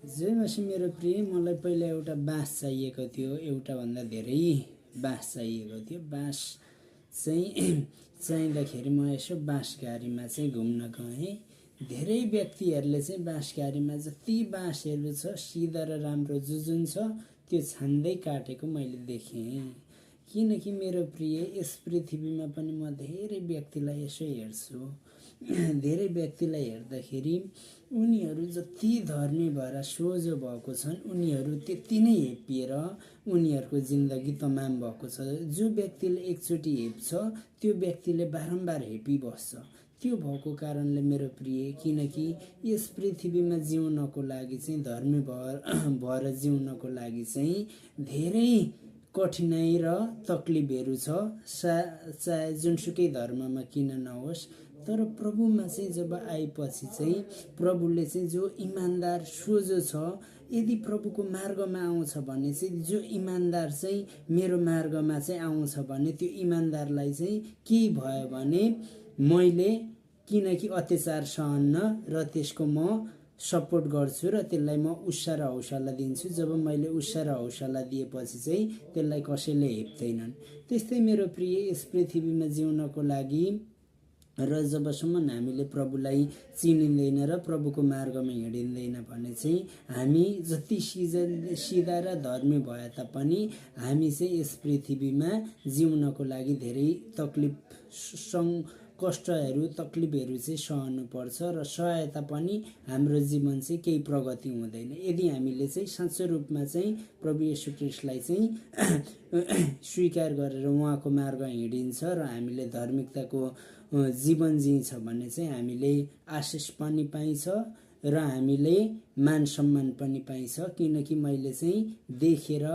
जय मसी मेरो प्रिय, मलाई पहिला एउटा बाँस चाहिएको थियो, एउटा भन्दा धेरै बाँस चाहिएको थियो। बाँस चाहिँ चाहिँदाखेरि म यसो बाँसघारीमा चाहिँ घुम्न गएँ। धेरै व्यक्तिहरूले चाहिँ बाँसघारीमा जति बाँसहरू छ सिधा र राम्रो जुन छ त्यो छान्दै काटेको मैले देखेँ। किनकि मेरो प्रिय, यस पृथ्वीमा पनि म धेरै व्यक्तिलाई यसो हेर्छु। धेरै व्यक्तिलाई हेर्दाखेरि उनीहरू जति धर्मी भएर सोझो भएको छन्, उनीहरू त्यति नै हेपिएर उनीहरूको जिन्दगी तमाम भएको छ। जो व्यक्तिले एकचोटि हेप्छ त्यो व्यक्तिले बारम्बार हेपिबस्छ। त्यो भएको कारणले मेरो प्रिय, किनकि यस पृथ्वीमा जिउनको लागि चाहिँ धर्मी भएर जिउनको लागि चाहिँ धेरै कठिनाई र तकलिफहरू छ। चाहे जुनसुकै धर्ममा किन नहोस्, तर प्रभुमा चाहिँ जब आएपछि चाहिँ प्रभुले चाहिँ जो इमान्दार सोझो छ, यदि प्रभुको मार्गमा आउँछ भने चाहिँ जो इमान्दार चाहिँ मेरो मार्गमा चाहिँ आउँछ भने त्यो इमान्दारलाई चाहिँ के भयो भने मैले किनकि अत्याचार सहन्न र त्यसको म सपोर्ट गर्छु र त्यसलाई म उत्साह र हौसला दिन्छु। जब मैले उत्साह र हौसला दिएपछि चाहिँ त्यसलाई कसैले हेप्दैनन्। त्यस्तै मेरो प्रिय, यस पृथ्वीमा जिउनको लागि र जबसम्म हामीले प्रभुलाई चिनिँदैन र प्रभुको मार्गमा हिँडिँदैन भने चाहिँ हामी जति सिधा र धर्मी भए तापनि हामी चाहिँ यस पृथ्वीमा जिउनको लागि धेरै कष्टहरू तकलिफहरू चाहिँ सहनुपर्छ र सहायता पनि हाम्रो जीवन चाहिँ केही प्रगति हुँदैन। यदि हामीले चाहिँ साँचो रूपमा चाहिँ प्रभु येशू ख्रीष्टलाई चाहिँ स्वीकार गरेर उहाँको मार्ग हिँडिन्छ र हामीले धार्मिकताको जीवन जिन्छ भने चाहिँ हामीले आशिष पनि पाइन्छ र हामीले मान सम्मान पनि पाइन्छ। किनकि मैले चाहिँ देखेर